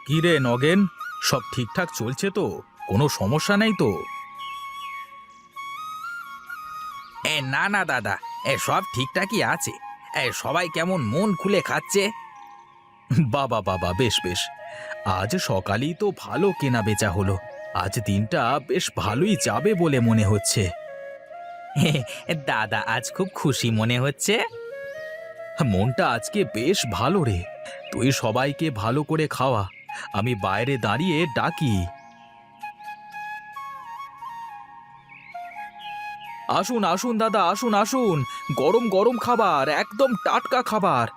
কি রে নগেন, সব ঠিকঠাক চলছে তো? কোনো সমস্যা নেই তো? না না দাদা, সব ঠিকঠাকই আছে। সবাই কেমন মন খুলে খাচ্ছে। বাবা বাবা, বেশ বেশ। আজ সকালেই তো ভালো কেনা বেচা হলো। আজ দিনটা বেশ ভালোই যাবে বলে মনে হচ্ছে। দাদা আজ খুব খুশি মনে হচ্ছে। মনটা আজকে বেশ ভালো রে। তুই সবাইকে ভালো করে খাওয়া, আমি বাইরে দাঁড়িয়ে ডাকি। আসুন আসুন দাদা, আসুন আসুন। গরম গরম খাবার, একদম টাটকা খাবার।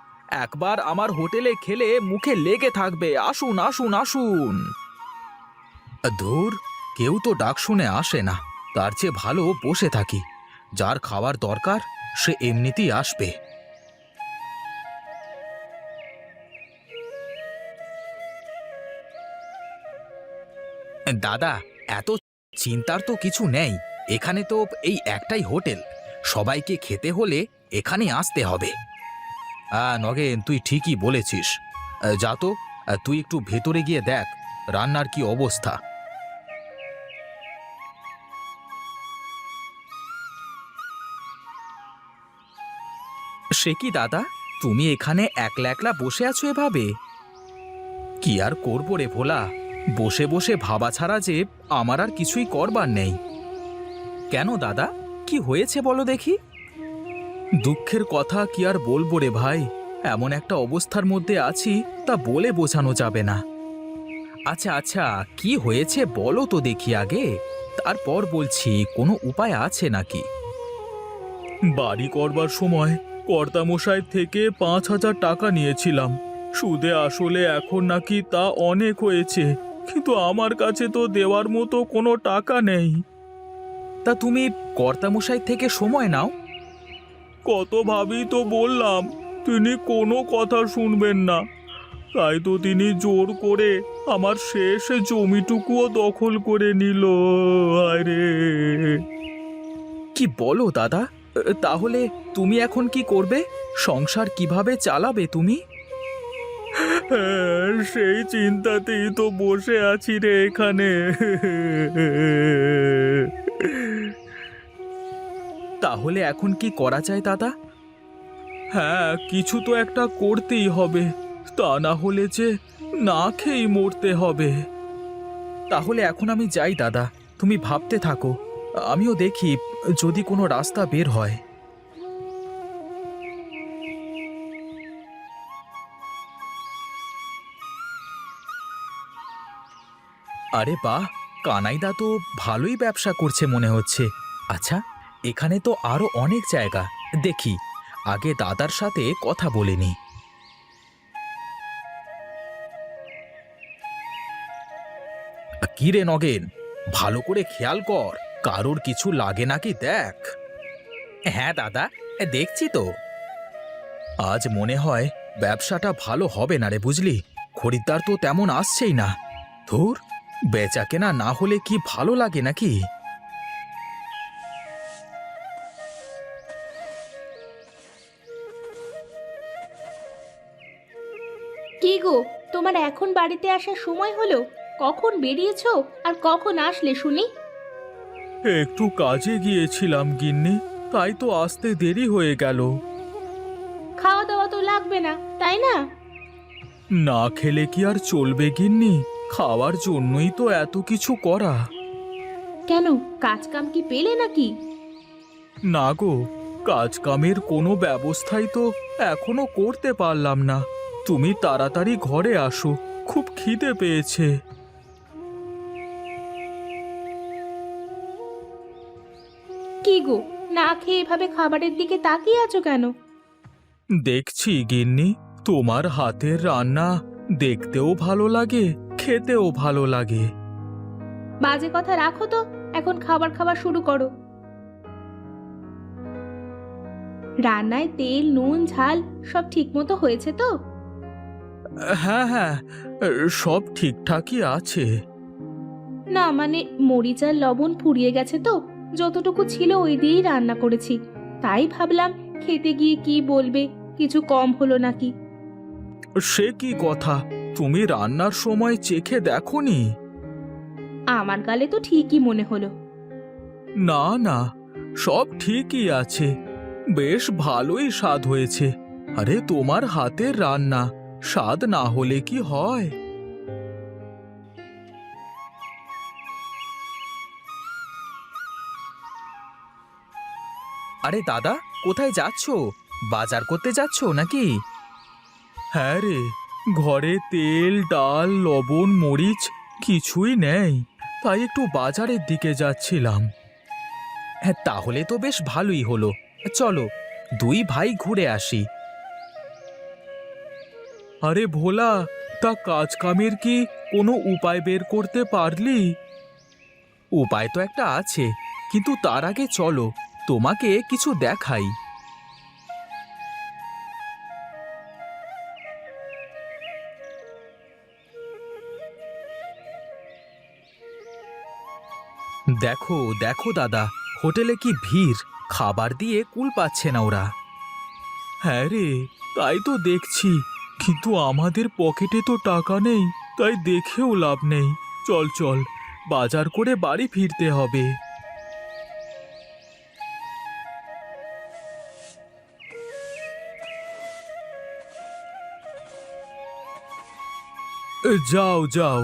একবার আমার হোটেলে খেলে মুখে লেগে থাকবে। আসুন আসুন আসুন। ধুর, কেউ তো ডাক শুনে আসে না। তার চেয়ে ভালো বসে থাকি। যার খাবার দরকার সে এমনিতেই আসবে। দাদা, এত চিন্তার তো কিছু নেই। এখানে তো এই একটাই হোটেল, সবাইকে খেতে হলে এখানে আসতে হবে। নগেন, তুই ঠিকই বলেছিস। যা তো, তুই একটু ভেতরে গিয়ে দেখ রান্নার কি অবস্থা। সে কি দাদা, তুমি এখানে একলা একলা বসে আছো এভাবে? কি আর করবো রে ভোলা, বসে বসে ভাবা ছাড়া যে আমার আর কিছুই করবার নেই। কেন দাদা, কি হয়েছে বলো দেখি? দুঃখের কথা কি আর বলবো রে ভাই, এমন একটা অবস্থার মধ্যে আছি তা বলে বোঝানো যাবে না। আচ্ছা আচ্ছা, কি হয়েছে বলো তো দেখি আগে, তারপর বলছি কোনো উপায় আছে নাকি। বাড়ি করবার সময় কর্তামশাই থেকে 5,000 টাকা নিয়েছিলাম। সুদে আসলে এখন নাকি তা অনেক হয়েছে, কিন্তু আমার কাছে তো দেওয়ার মতো কোনো টাকা নেই। তা তুমি কর্তামশাই থেকে সময় নাও। কত ভাবি তো বললাম, তিনি কোনো কথা শুনবেন না। তাই তো তিনি জোর করে আমার শেষ জমিটুকুও দখল করে নিল। আরে, কি বলো দাদা? তাহলে তুমি এখন কি করবে? সংসার কিভাবে চালাবে তুমি? সেই চিন্তাতেই তো বসে আছি রে এখানে। তাহলে এখন কি করা যায় দাদা? হ্যাঁ, কিছু তো একটা করতেই হবে, তা না হলে যে না খেয়েই মরতে হবে। তাহলে এখন আমি যাই দাদা, তুমি ভাবতে থাকো, আমিও দেখি যদি কোনো রাস্তা বের হয়। আরে বাহ, কানাইদা তো ভালোই ব্যবসা করছে মনে হচ্ছে। আচ্ছা, এখানে তো আরো অনেক জায়গা, দেখি আগে দাদার সাথে কথা বলে নি। কি রে নগেন, ভালো করে খেয়াল কর, কারোর কিছু লাগে নাকি দেখ। হ্যাঁ দাদা, দেখছি তো। আজ মনে হয় ব্যবসাটা ভালো হবে না রে, বুঝলি? খরিদ্দার তো তেমন আসছেই না। ধুর, বেচা কেনা না হলে কি ভালো লাগে নাকি? কি গো, তোমার এখন বাড়িতে আসার সময় হলো? কখন বেরিয়েছো আর কখন আসলে শুনি? একটু কাজে গিয়েছিলাম গিন্নি, তাই তো আসতে দেরি হয়ে গেল। খাওয়া দাওয়া তো লাগবে না, তাই না? না খেলে কি আর চলবে গিন্নি? খাওয়ার জন্যই তো এত কিছু করা। কেন, কাজ কাম কি পেলে নাকি? না গো, কাজ কামের কোনো ব্যবস্থাই তো এখনো করতে পারলাম না। তুমি তাড়াতাড়ি ঘরে আসো, খুব খিদে পেয়েছে। কি গো, না খেয়ে এভাবে খাবারের দিকে তাকিয়ে আছো কেন? দেখছি গিন্নি, তোমার হাতের রান্না দেখতেও ভালো লাগে, খেতেও ভালো লাগে। বাজে কথা রাখো তো, এখন খাবার খাওয়া শুরু করো। রান্নায় তেল নুন ঝাল সব ঠিক মতো হয়েছে তো? হ্যাঁ হ্যাঁ, সব ঠিকঠাকই আছে। না মানে মরিচ আর লবণ ফুরিয়ে গেছে তো, যতটুকু ছিল ওই দিয়েই রান্না করেছি। তাই ভাবলাম খেতে গিয়ে কি বলবে, কিছু কম হলো নাকি। সে কি কথা, তুমি রান্নার সময় চেখে দেখোনি? আমার গালে তো ঠিকই মনে হলো। না না, সব ঠিকই আছে, বেশ ভালোই স্বাদ হয়েছে। আরে তোমার হাতের রান্না স্বাদ না হলে কি হয়? আরে দাদা, কোথায় যাচ্ছো? বাজার করতে যাচ্ছো নাকি? হ্যাঁ রে, ঘরে তেল, ডাল, লবণ, মরিচ কিছুই নেই, তাই একটু বাজারের দিকে যাচ্ছিলাম। হ্যাঁ, তাহলে তো বেশ ভালোই হলো। চলো, দুই ভাই ঘুরে আসি। আরে ভোলা, তা কাজ কামের কি কোনো উপায় বের করতে পারলি? উপায় তো একটা আছে, কিন্তু তার আগে চলো তোমাকে কিছু দেখাই। দেখো দেখো দাদা, হোটেলে কি ভিড়, খাবার দিয়ে কুল পাচ্ছে না ওরা। হ্যাঁ রে, তাই তো দেখছি, কিন্তু আমাদের পকেটে তো টাকা নেই, তাই দেখেও লাভ নেই। চল চল, বাজার করে বাড়ি ফিরতে হবে। যাও যাও,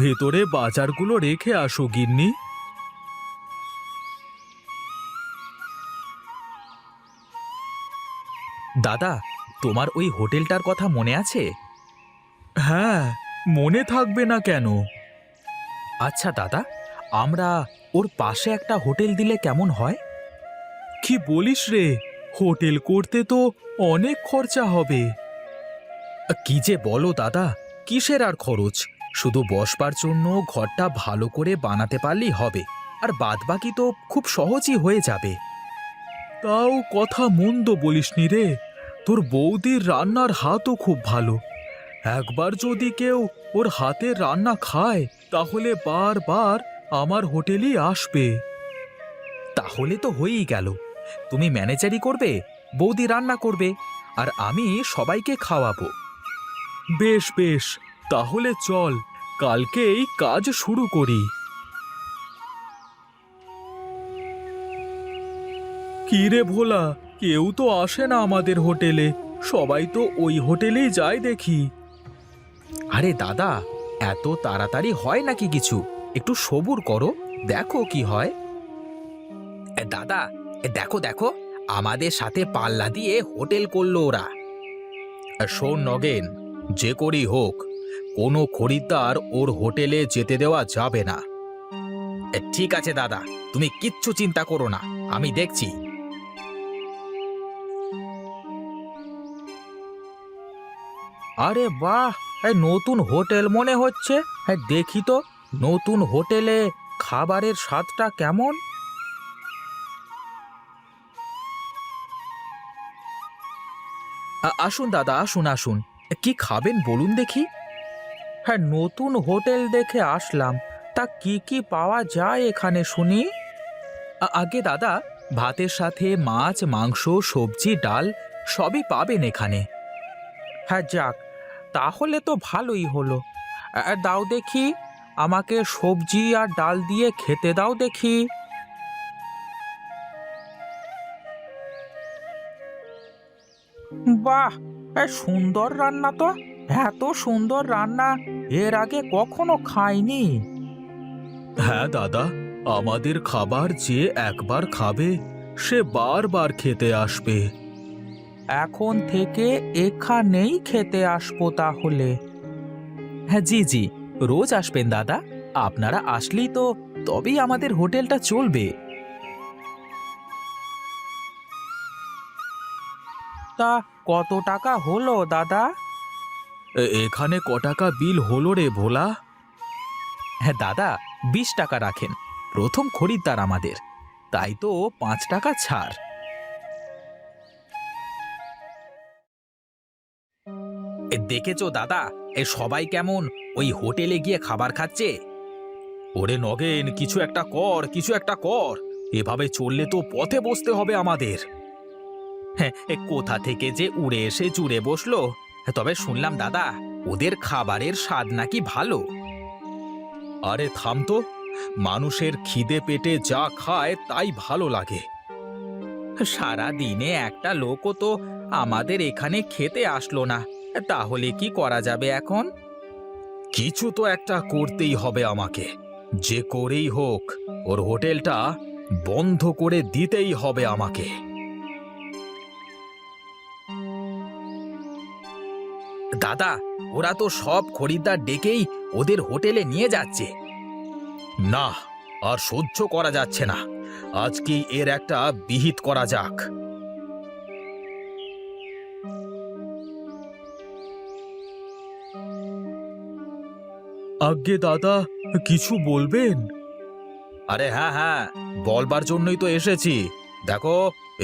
ভেতরে বাজারগুলো রেখে আসো গিন্নি। দাদা, তোমার ওই হোটেলটার কথা মনে আছে? হ্যাঁ, মনে থাকবে না কেন? আচ্ছা দাদা, আমরা ওর পাশে একটা হোটেল দিলে কেমন হয়? কি বলিস রে, হোটেল করতে তো অনেক খরচা হবে। কি যে বলো দাদা, কিসের আর খরচ, শুধু বসবার জন্য ঘরটা ভালো করে বানাতে পারলেই হবে, আর বাদবাকি তো খুব সহজই হয়ে যাবে। তাও কথা মন্দ বলিসনি রে, তোর বৌদির রান্নার হাতও খুব ভালো। একবার যদি কেউ ওর হাতের রান্না খায়, তাহলে বারবার আমার হোটেলেই আসবে। তাহলে তো হয়েই গেল, তুমি ম্যানেজারই করবে, বৌদি রান্না করবে, আর আমি সবাইকে খাওয়াবো। বেশ বেশ, তাহলে চল কালকেই কাজ শুরু করি। কি রে ভোলা, কেউ তো আসে না আমাদের হোটেলে, সবাই তো ওই হোটেলেই যায় দেখি। আরে দাদা, এত তাড়াতাড়ি হয় নাকি কিছু, একটু সবুর করো, দেখো কি হয়। দাদা, দেখো দেখো, আমাদের সাথে পাল্লা দিয়ে হোটেল করলো ওরা। শোন নগেন, যে করেই হোক কোনো খরিদ্দার ওর হোটেলে যেতে দেওয়া যাবে না। ঠিক আছে দাদা, তুমি কিচ্ছু চিন্তা করো না, আমি দেখছি। আরে বাহ, নতুন হোটেল মনে হচ্ছে। দেখি তো নতুন হোটেলে খাবারের স্বাদটা কেমন। আসুন দাদা, আসুন আসুন, কি খাবেন বলুন দেখি। হ্যাঁ, নতুন হোটেল দেখে আসলাম, তা কি কি পাওয়া যায় এখানে শুনি? আগে দাদা, ভাতের সাথে মাছ, মাংস, সবজি, ডাল সবই পাবেন এখানে। হ্যাঁ যাক, তাহলে তো ভালোই হলো। দাও দেখি, আমাকে সবজি আর ডাল দিয়ে খেতে দাও দেখি। বাহ, সুন্দর রান্না তো, এত সুন্দর রান্না এর আগে কখনো খাইনি। হ্যাঁ দাদা, আমাদের খাবার যে একবার খাবে সে বারবার খেতে আসবে। এখন থেকে এখানেই খেতে আসবো তাহলে। হ্যাঁ জি জি, রোজ আসবেন দাদা, আপনারা আসলেই তো তবেই আমাদের হোটেলটা চলবে। তা কত টাকা হলো দাদা? এখানে ক টাকা বিল হলো রে ভোলা? হ্যাঁ দাদা, 20 টাকা রাখেন, প্রথম খরিদ্দার আমাদের, তাই তো 5 টাকা ছাড়। দেখেছো দাদা, সবাই কেমন ওই হোটেলে গিয়ে খাবার খাচ্ছে। ওরে নগেন, কিছু একটা কর, কিছু একটা কর, এভাবে চললে তো পথে বসতে হবে আমাদের। হ্যাঁ, কোথা থেকে যে উড়ে এসে জুড়ে বসলো। তবে শুনলাম দাদা, ওদের খাবারের স্বাদ নাকি ভালো। আরে থাম তো, মানুষের খিদে পেটে যা খায় তাই ভালো লাগে। সারা দিনে একটা লোকও তো আমাদের এখানে খেতে আসলো না, তাহলে কি করা যাবে এখন? কিছু তো একটা করতেই হবে আমাকে, যে করেই হোক ওর হোটেলটা বন্ধ করে দিতেই হবে আমাকে। দাদা, ওরা তো সব খরিদ্দার ডেকেই ওদের হোটেলে নিয়ে যাচ্ছে। না, আর সহ্য করা যাচ্ছে না, আজকে এর একটা বিহিত করা যাক। আজ্ঞে দাদা, কিছু বলবেন? আরে হ্যাঁ হ্যাঁ, বলবার জন্যই তো এসেছি। দেখো,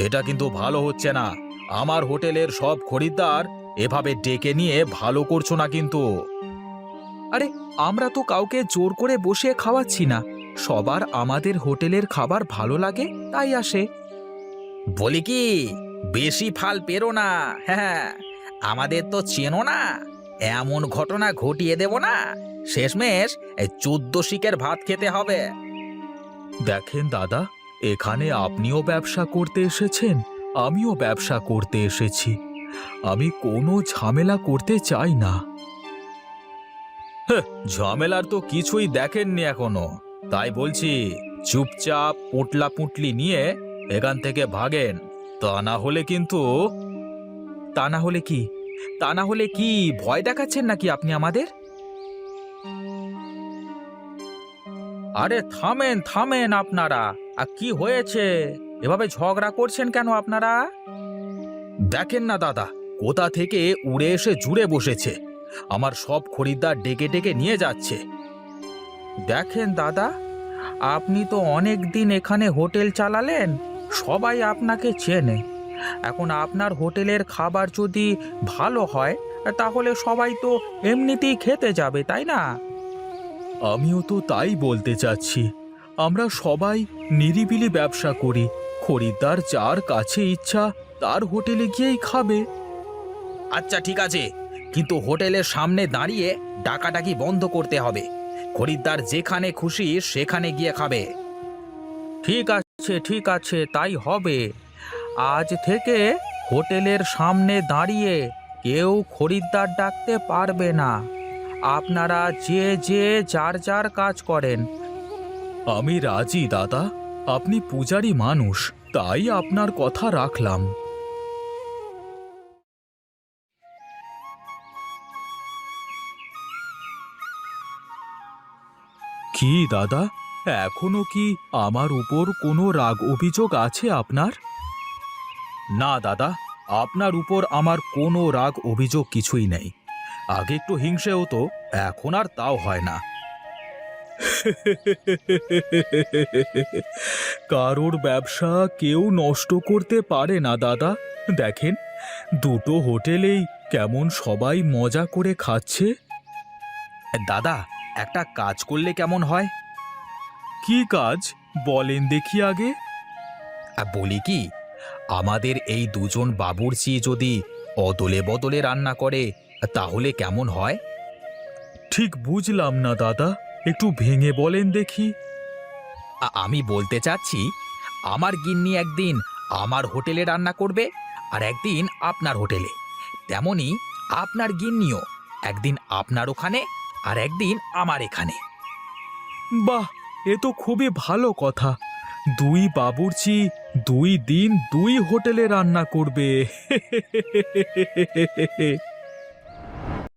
এটা কিন্তু ভালো হচ্ছে না। আমার হোটেলের সব খরিদ্দার এভাবে ডেকে নিয়ে ভালো করছো না কিন্তু। আরে, আমরা তো কাউকে জোর করে বসিয়ে খাওয়াচ্ছি না, সবার আমাদের হোটেলের খাবার ভালো লাগে তাই আসে। বলি কি, বেশি ফাল পেরো না। হ্যাঁ, আমাদের তো চেনো না, এমন ঘটনা ঘটিয়ে দেব না, শেষমেশ 14 শিকের ভাত খেতে হবে। দেখেন দাদা, এখানে আপনিও ব্যবসা করতে এসেছেন, আমিও ব্যবসা করতে এসেছি, আমি কোনো ঝামেলা করতে চাই না। ঝামেলার তো কিছুই দেখেননি এখনো, তাই বলছি চুপচাপ পুটলা পুটলি নিয়ে এখান থেকে ভাগেন, তা না হলে কিন্তু। তা না হলে কি? তা না হলে কি ভয় দেখাচ্ছেন নাকি আপনি আমাদের? আরে থামেন থামেন আপনারা, আর কি হয়েছে? এভাবে ঝগড়া করছেন কেন আপনারা? দেখেন না দাদা, কোথা থেকে উড়ে এসে জুড়ে বসেছে, আমার সব খরিদ্দার ডেকে ডেকে নিয়ে যাচ্ছে। দেখেন দাদা, আপনি তো অনেক দিন এখানে হোটেল চালালেন, সবাই আপনাকে চেনে। এখন আপনার হোটেলের খাবার যদি ভালো হয় তাহলে সবাই তো এমনিতেই খেতে যাবে, তাই না? আমিও তো তাই বলতে চাচ্ছি, আমরা সবাই নিরিবিলি ব্যবসা করি, খরিদ্দার যার কাছে ইচ্ছা তার হোটেলে গিয়েই খাবে। আচ্ছা ঠিক আছে, কিন্তু হোটেলের সামনে দাঁড়িয়ে ডাকাডাকি বন্ধ করতে হবে, খরিদ্দার যেখানে খুশি সেখানে গিয়ে খাবে। ঠিক আছে ঠিক আছে, তাই হবে। আজ থেকে হোটেলের সামনে দাঁড়িয়ে কেউ খরিদ্দার ডাকতে পারবে না, আপনারা যে যে যার যার কাজ করেন। আমি রাজি দাদা, আপনি পূজারি মানুষ, তাই আপনার কথা রাখলাম। কি দাদা, এখনো কি আমার উপর কোনো রাগ অভিযোগ আছে আপনার? না দাদা, আপনার উপর আমার কোনো রাগ অভিযোগ কিছুই নেই। আগে একটু হিংসে হতো, এখন আর তাও হয় না। কারোর ব্যবসা কেউ নষ্ট করতে পারে না দাদা। দেখেন, দুটো হোটেলেই কেমন সবাই মজা করে খাচ্ছে। দাদা, একটা কাজ করলে কেমন হয়? কি কাজ বলেন দেখি আগে। বলি কি, আমাদের এই দুজন বাবুর্চি যদি অদলে বদলে রান্না করে তাহলে কেমন হয়? ঠিক বুঝলাম না দাদা, একটু ভেঙে বলেন দেখি। আমি বলতে চাচ্ছি, আমার গিন্নি একদিন আমার হোটেলে রান্না করবে আর একদিন আপনার হোটেলে, তেমনি আপনার গিন্নিও একদিন আপনার ওখানে আর একদিন আমার এখানে। বাহ, এ তো খুবই ভালো কথা, দুই বাবুর্চি 2 দিন 2 হোটেলে রান্না করবে।